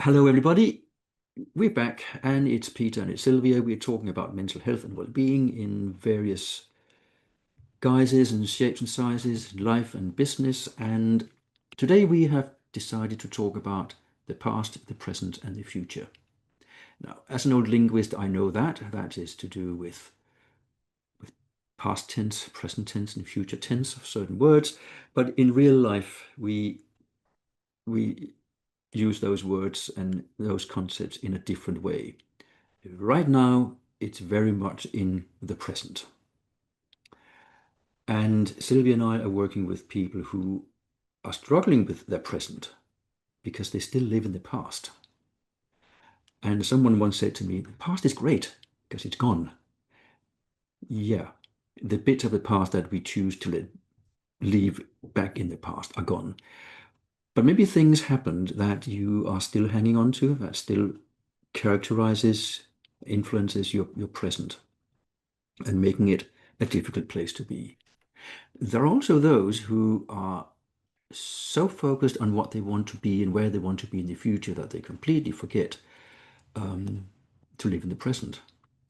Hello, everybody. We're back, and it's Peter and it's Sylvia. We're talking about mental health and well-being in various guises and shapes and sizes, life and business. And today we have decided to talk about the past, the present, and the future. Now, as an old linguist, I know that is to do with past tense, present tense, and future tense of certain words. But in real life, we use those words and those concepts in a different way. Right now, it's very much in the present. And Sylvia and I are working with people who are struggling with their present because they still live in the past. And someone once said to me, the past is great because it's gone. Yeah, the bits of the past that we choose to leave back in the past are gone. But maybe things happened that you are still hanging on to, that still characterizes, influences your present and making it a difficult place to be. There are also those who are so focused on what they want to be and where they want to be in the future that they completely forget to live in the present.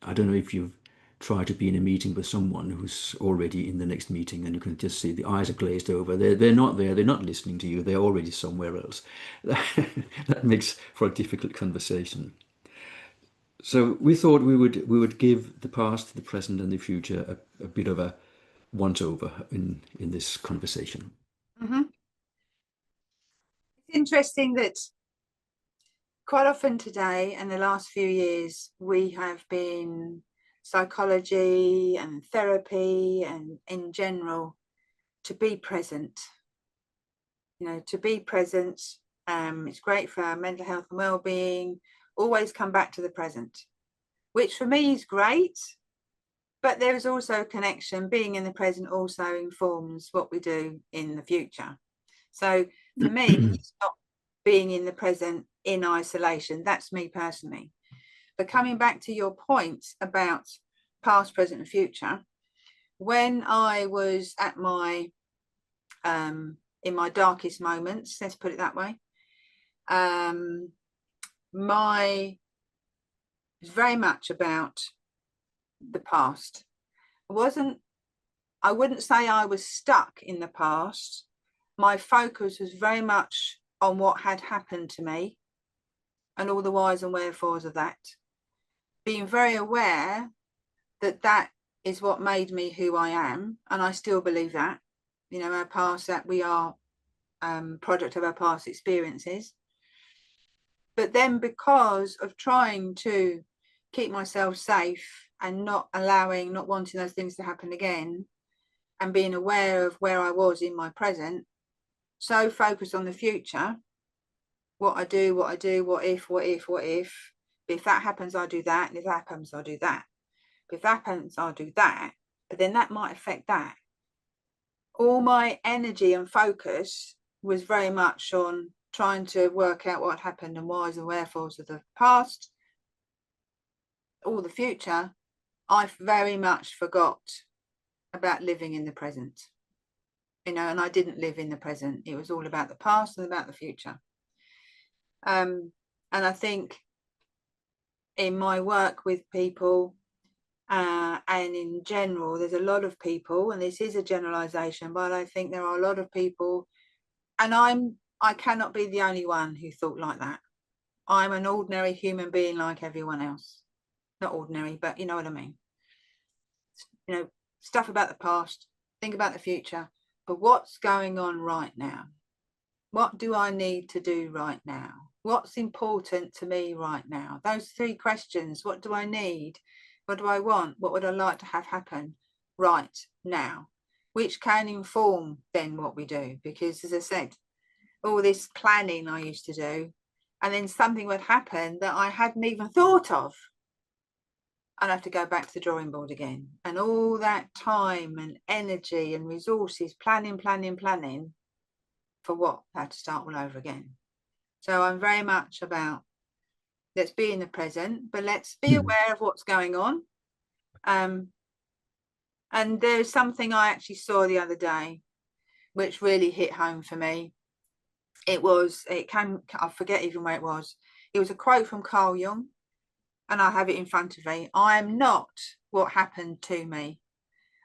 I don't know if you've tried to be in a meeting with someone who's already in the next meeting and you can just see the eyes are glazed over. They're not there, they're not listening to you, they're already somewhere else. That makes for a difficult conversation. So we thought we would give the past, the present, and the future a bit of a once over in this conversation. hmm It's interesting that quite often today and the last few years, we have been psychology and therapy and in general to be present. To be present. It's great for our mental health and well-being. Always come back to the present, which for me is great. But there is also a connection. Being in the present also informs what we do in the future. So for me, it's not being in the present in isolation. That's me personally. But coming back to your point about past, present, and future, when I was at my in my darkest moments, let's put it that way, my it was very much about the past. I wouldn't say I was stuck in the past. My focus was very much on what had happened to me and all the whys and wherefores of that, being very aware that that is what made me who I am, and I still believe that. Our past, that we are product of our past experiences. But then, because of trying to keep myself safe and not wanting those things to happen again, and being aware of where I was in my present, so focused on the future, what I do, what if. But if that happens, I'll do that. And if that happens, I'll do that. But if that happens, I'll do that. But then that might affect that. All my energy and focus was very much on trying to work out what happened and whys and wherefores of the past, all the future. I very much forgot about living in the present. And I didn't live in the present. It was all about the past and about the future. And I think in my work with people and in general, there's a lot of people, and this is a generalization, but I think there are a lot of people, and I cannot be the only one who thought like that. I'm an ordinary human being like everyone else. Not ordinary, but you know what I mean. Stuff about the past, think about the future, but what's going on right now? What do I need to do right now? What's important to me right now? Those three questions. What do I need? What do I want? What would I like to have happen right now? Which can inform then what we do. Because as I said, all this planning I used to do, and then something would happen that I hadn't even thought of. I'd have to go back to the drawing board again. And all that time and energy and resources, planning for what? I had to start all over again. So I'm very much about, let's be in the present, but let's be aware of what's going on. And there's something I actually saw the other day, which really hit home for me. I forget even where it was. It was a quote from Carl Jung, and I have it in front of me. I am not what happened to me.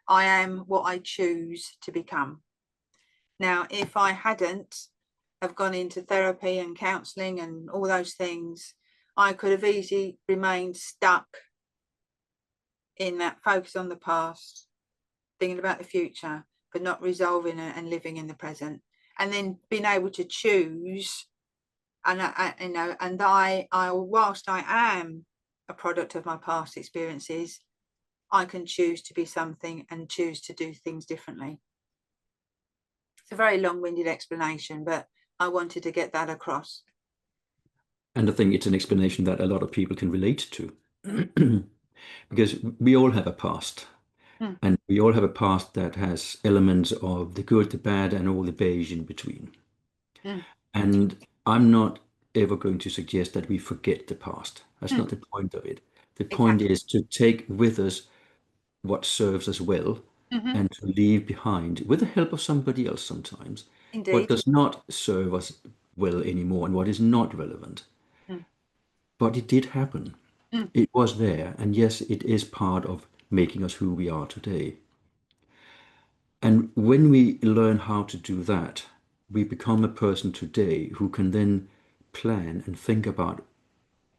I am what I choose to become. Now, if I hadn't have gone into therapy and counselling and all those things, I could have easily remained stuck in that focus on the past, thinking about the future, but not resolving it and living in the present. And then being able to choose, and whilst I am a product of my past experiences, I can choose to be something and choose to do things differently. It's a very long-winded explanation, but I wanted to get that across. And I think it's an explanation that a lot of people can relate to. Because we all have a past, Mm, and we all have a past that has elements of the good, the bad, and all the beige in between. mm, And I'm not ever going to suggest that we forget the past. That's mm, not the point of it. The point exactly. is to take with us what serves us well Hmm. and to leave behind, with the help of somebody else sometimes, what Indeed. does not serve us well anymore and what is not relevant. Mm, But it did happen. mm, It was there. And yes, it is part of making us who we are today. And when we learn how to do that, we become a person today who can then plan and think about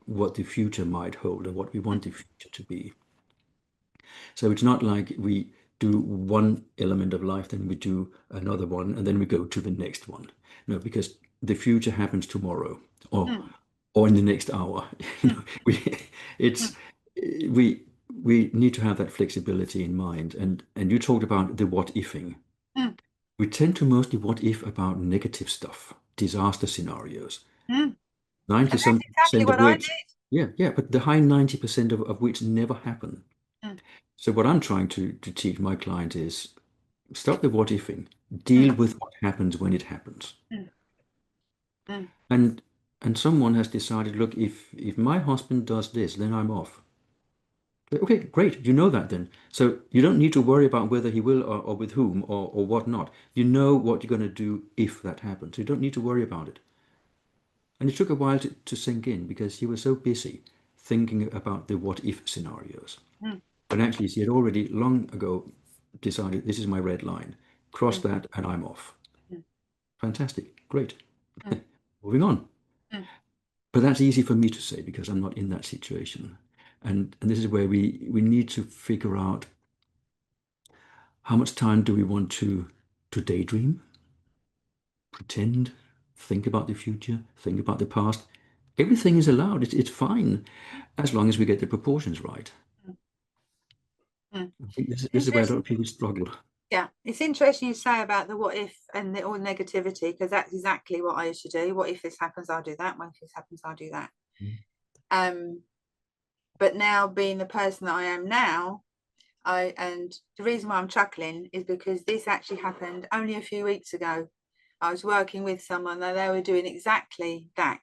what the future might hold and what we mm, want the future to be. So it's not like we do one element of life, then we do another one, and then we go to the next one. No, because the future happens tomorrow or mm, or in the next hour. You mm, know, it's mm, we we need to have that flexibility in mind. And you talked about the what ifing. mm. We tend to mostly what if about negative stuff, disaster scenarios. Mm. 90 And that's something exactly percent of what I which, did. yeah, but the high 90% of which never happen. Mm, So what I'm trying to teach my client is stop the what ifing, mm, deal with what happens when it happens. mm, mm, And and someone has decided, look, if my husband does this, then I'm off. Okay, great. You know that then. So you don't need to worry about whether he will or with whom or what not. You know what you're going to do if that happens. You don't need to worry about it. And it took a while to sink in because he was so busy thinking about the what if scenarios. mm, But actually, he had already long ago decided this is my red line. Cross mm, that and I'm off. mm, Fantastic. Great. mm, Moving on. mm, But that's easy for me to say because I'm not in that situation. And this is where we need to figure out how much time do we want to daydream, pretend, think about the future, think about the past. Everything is allowed. It's fine as long as we get the proportions right. mm, mm. I think this is where a lot Interesting. of people struggle. Yeah, it's interesting you say about the what if and the all negativity, because that's exactly what I used to do. What if this happens, I'll do that. What if this happens, I'll do that. Um, but now being the person that I am now, and the reason why I'm chuckling is because this actually happened only a few weeks ago. I was working with someone and they were doing exactly that.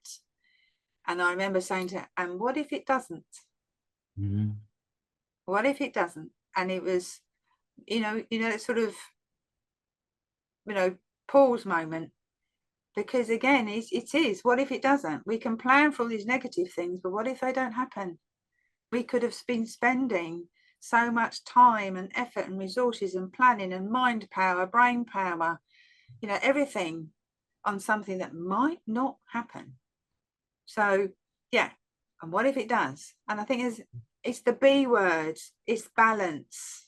And I remember saying to her, and what if it doesn't? Mhm. What if it doesn't? And it was, sort of, you know, pause moment. Because again, it is, what if it doesn't? We can plan for all these negative things, but what if they don't happen? We could have been spending so much time and effort and resources and planning and mind power, brain power, everything on something that might not happen. So, yeah. And what if it does? And I think it's the B word, it's balance,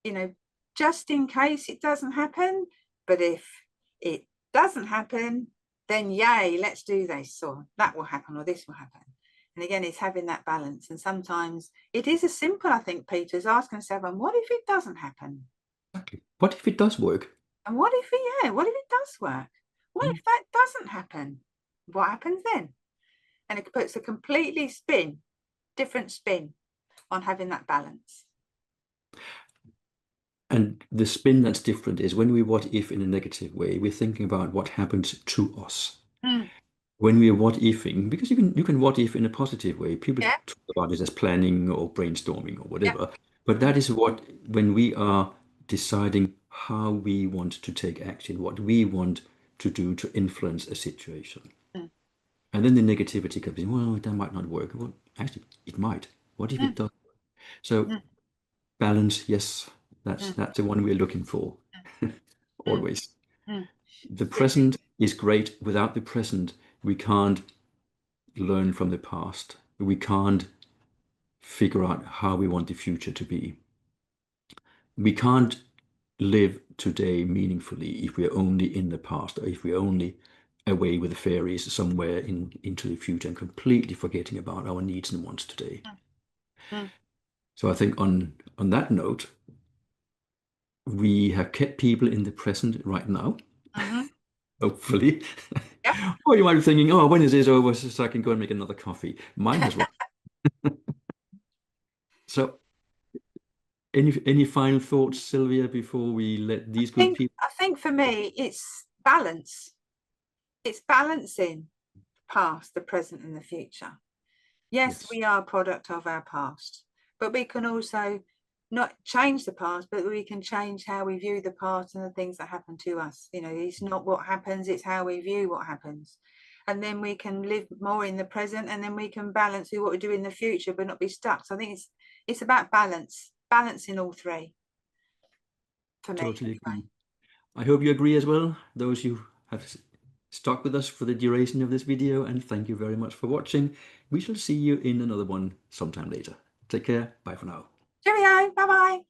you know, just in case it doesn't happen. But if it doesn't happen, then yay, let's do this, or that will happen, or this will happen. And again, it's having that balance. And sometimes it is as simple, I think, Peter, as asking yourself, and what if it doesn't happen? Exactly. What if it does work? And what if what if it does work? What if that doesn't happen? What happens then? And it puts a completely different spin on having that balance. And the spin that's different is when we what if in a negative way, we're thinking about what happens to us. Mm, When we're what ifing, because you can what if in a positive way. People yeah, talk about it as planning or brainstorming or yeah. whatever. But that is what when we are deciding how we want to take action, what we want to do to influence a situation. Mm. And then the negativity comes in, well, that might not work. Well, actually, it might. What if it Mm. does? So Mm. balance, yes, that's Mm. the one we're looking for Mm. always. Mm. The Yeah. present is great. Without the present, we can't learn from the past. We can't figure out how we want the future to be. We can't live today meaningfully if we're only in the past, or if we're only away with the fairies somewhere into the future and completely forgetting about our needs and wants today. Mm. So I think on that note, we have kept people in the present right now, Mm-hmm. hopefully. Yep. Or you might be thinking, oh, when is this over so I can go and make another coffee? Mine has run. So any final thoughts, Sylvia, before we let these good people? I think for me, it's balance. It's balancing the past, the present, and the future. Yes, Yes, we are a product of our past, but we can also not change the past, but we can change how we view the past and the things that happen to us. You know, it's not what happens, it's how we view what happens. And then we can live more in the present, and then we can balance with what we do in the future, but not be stuck. So I think it's about balance, balancing all three for me totally anyway. agree. I hope you agree as well, those who have stuck with us for the duration of this video, and thank you very much for watching. We shall see you in another one sometime later. Take care. Bye for now. Cheerio, bye bye.